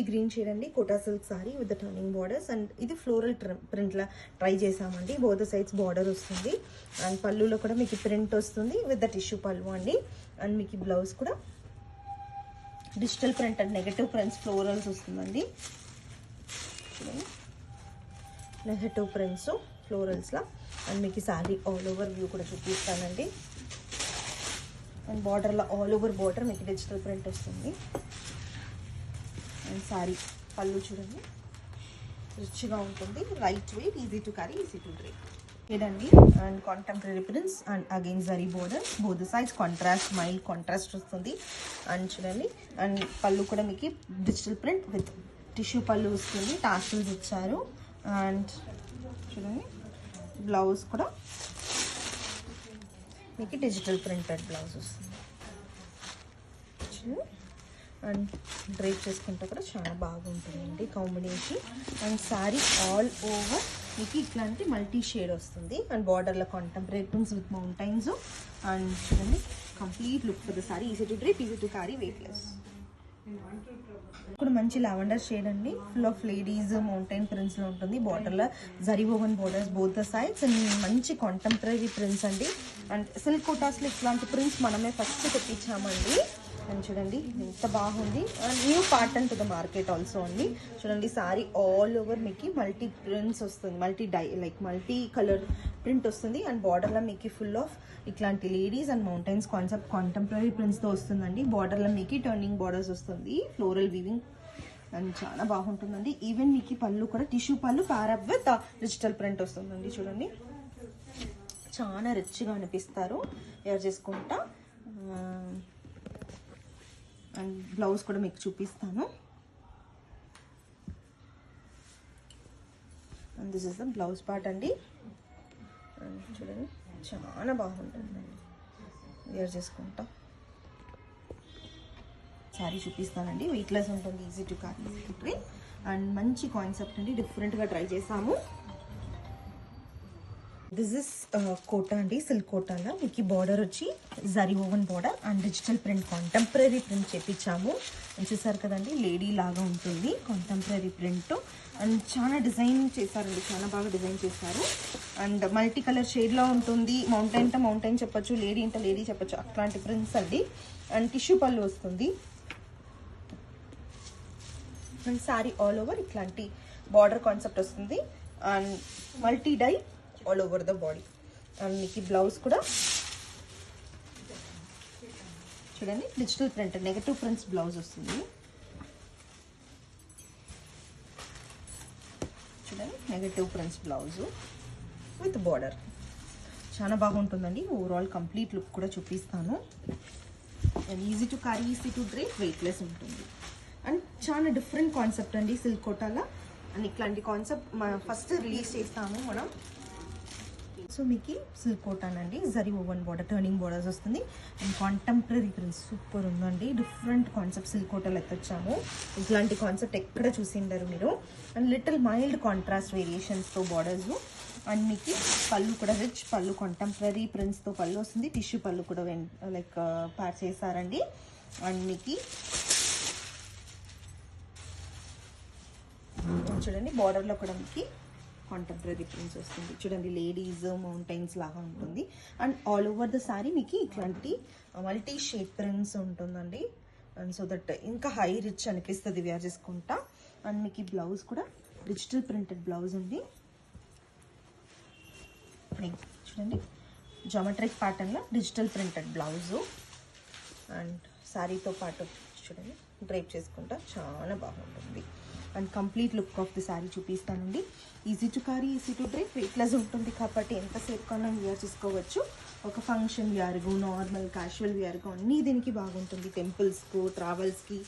Green shade అండి, Kota silk sari with turning borders. And ఇది floral print లా ట్రై చేసామండి. బోత్ సైడ్స్ బార్డర్ వస్తుంది. అండ్ పళ్ళులో కూడా మీకు ప్రింట్ వస్తుంది విత్ ద టిష్యూ పళ్ళు అండి. అండ్ మీకు బ్లౌజ్ కూడా digital print and negative prints florals వస్తుందండి. నెగటివ్ ప్రింట్స్ ఫ్లోరల్స్ లా. అండ్ మీకు సారీ ఆల్ ఓవర్ వ్యూ కూడా చూపిస్తానండి. అండ్ బార్డర్లో ఆల్ ఓవర్ బార్డర్ మీకు డిజిటల్ ప్రింట్ వస్తుంది. అండ్ సారీ పళ్ళు చూడండి, రిచ్గా ఉంటుంది. Light weight, easy to carry, easy to drape ఇదండి. And contemporary prints and again zari border, both sides contrast, mild contrast వస్తుంది. అండ్ చూడండి, అండ్ పళ్ళు కూడా మీకు digital print with tissue pallu వస్తుంది. టాసిల్స్ ఇచ్చారు. అండ్ చూడండి, బ్లౌజ్ కూడా మీకు డిజిటల్ ప్రింటెడ్ బ్లౌజ్ వస్తుంది. అండ్ డ్రేప్ చేసుకుంటే కూడా చాలా బాగుంటుందండి combination. And sari all over మీకు ఇట్లాంటి మల్టీ షేడ్ వస్తుంది. అండ్ బార్డర్లో contemporary prints with mountains. And చూడండి, complete look for the sari, easy to drape, easy to carry, weightless. ఇప్పుడు మంచి లావెండర్ షేడ్ అండి, full of ladies mountain prints లో ఉంటుంది. బార్డర్లో zari woven borders both the sides. And మంచి కాంటెంపరీ ప్రింట్స్ అండి. And silk కోటాస్లో ఇట్లాంటి ప్రింట్స్ మనమే ఫస్ట్ తెప్పించామండి. అండ్ చూడండి ఎంత బాగుంది. And new pattern to the market also అండి. చూడండి, సారీ ఆల్ ఓవర్ మీకు మల్టీ ప్రింట్స్ వస్తుంది, మల్టీ కలర్ ప్రింట్ వస్తుంది. అండ్ బార్డర్లో మీకు ఫుల్ ఆఫ్ ఇట్లాంటి ladies and mountains concept contemporary ప్రింట్స్తో వస్తుందండి. బార్డర్లో మీకు టర్నింగ్ బార్డర్స్ వస్తుంది, ఫ్లోరల్ వీవింగ్. అండ్ చాలా బాగుంటుందండి. ఈవెన్ మీకు పళ్ళు కూడా టిష్యూ పళ్ళు ప్యారప్ విత్ డిజిటల్ ప్రింట్ వస్తుందండి. చూడండి, చాలా రిచ్గా అనిపిస్తారు వేర్ చేసుకుంటా. అండ్ బ్లౌజ్ కూడా మీకు చూపిస్తాను. And this is the blouse part అండి. అండ్ చూడండి, చాలా బాగుంటుందండి వేర్ చేసుకుంటా. సారీ చూపిస్తానండి, వెయిట్లెస్ ఉంటుంది, easy to carry, easy to drape. And మంచి కాన్సెప్ట్ అండి, డిఫరెంట్గా ట్రై చేసాము. దిస్ ఇస్ కోటా అండి, సిల్క్ కోటాలో మీకు బార్డర్ వచ్చి zari woven border and digital print contemporary print చేపించాము. చూసారు కదండి, లేడీ లాగా ఉంటుంది కాంటెంపరీ ప్రింట్. అండ్ చాలా డిజైన్ చేశారండి, చాలా బాగా డిజైన్ చేశారు. అండ్ మల్టీ కలర్ షేడ్లో ఉంటుంది. మౌంటైన్ తో మౌంటైన్ చెప్పొచ్చు, లేడీ అంటే లేడీ చెప్పొచ్చు, అట్లాంటి ప్రింట్స్ అండి. అండ్ టిష్యూ పళ్ళు వస్తుంది. అండ్ సారీ ఆల్ ఓవర్ ఇట్లాంటి బార్డర్ కాన్సెప్ట్ వస్తుంది. And multi dye all over the body. And మీకు బ్లౌజ్ కూడా చూడండి, digital print negative prints blouse వస్తుంది. చూడండి, negative prints blouse with border చాలా బాగుంటుందండి. ఓవరాల్ కంప్లీట్ లుక్ కూడా చూపిస్తాను. And easy to carry, easy to drape, weightless ఉంటుంది. అండ్ చాలా డిఫరెంట్ కాన్సెప్ట్ అండి సిల్క్ కోటాలో. అండ్ ఇట్లాంటి కాన్సెప్ట్ మనం ఫస్ట్ రిలీజ్ చేస్తాము మనం. సో మీకు silk కోటానండి, zari woven border, turning borders వస్తుంది. అండ్ కాంటెంపరీ ప్రింట్స్ సూపర్ ఉందండి. డిఫరెంట్ కాన్సెప్ట్ సిల్క్ కోటాలో ఎత్తొచ్చాము. ఇట్లాంటి కాన్సెప్ట్ ఎక్కడ చూసిండరు మీరు. అండ్ లిటిల్ మైల్డ్ కాంట్రాస్ట్ వేరియేషన్స్తో బార్డర్స్. అండ్ మీకు పళ్ళు కూడా రిచ్ పళ్ళు, కాంటెంపరీ ప్రింట్స్తో పళ్ళు వస్తుంది. టిష్యూ పళ్ళు కూడా ప్యాక్ చేశారండి. అండ్ మీకు చూడండి, బార్డర్లో కూడా మీకు కాంటెంపరీ ప్రింట్స్ వస్తుంది. చూడండి, లేడీస్ మౌంటైన్స్ లాగా ఉంటుంది. And all over the sari మీకు ఇట్లాంటి మల్టీ షేడ్ ప్రింట్స్ ఉంటుందండి. అండ్ సో దట్ ఇంకా హై రిచ్ అనిపిస్తుంది వేర్ చేసుకుంటా. అండ్ మీకు బ్లౌజ్ కూడా డిజిటల్ ప్రింటెడ్ బ్లౌజ్ ఉంది. చూడండి, జామెట్రిక్ ప్యాటర్న్లో డిజిటల్ ప్రింటెడ్ బ్లౌజు. అండ్ శారీతో పాటు చూడండి డ్రైప్ చేసుకుంటా చాలా బాగుంటుంది. And complete look of the sari చూపిస్తానండి. Easy to carry, easy to drape, weightless ఉంటుంది కాబట్టి ఎంతసేపు కన్నా వేర్ చేసుకోవచ్చు. ఒక ఫంక్షన్ వేర్గు, నార్మల్ క్యాజువల్ వేర్గు అన్నీ దీనికి బాగుంటుంది. టెంపుల్స్కు, ట్రావెల్స్కి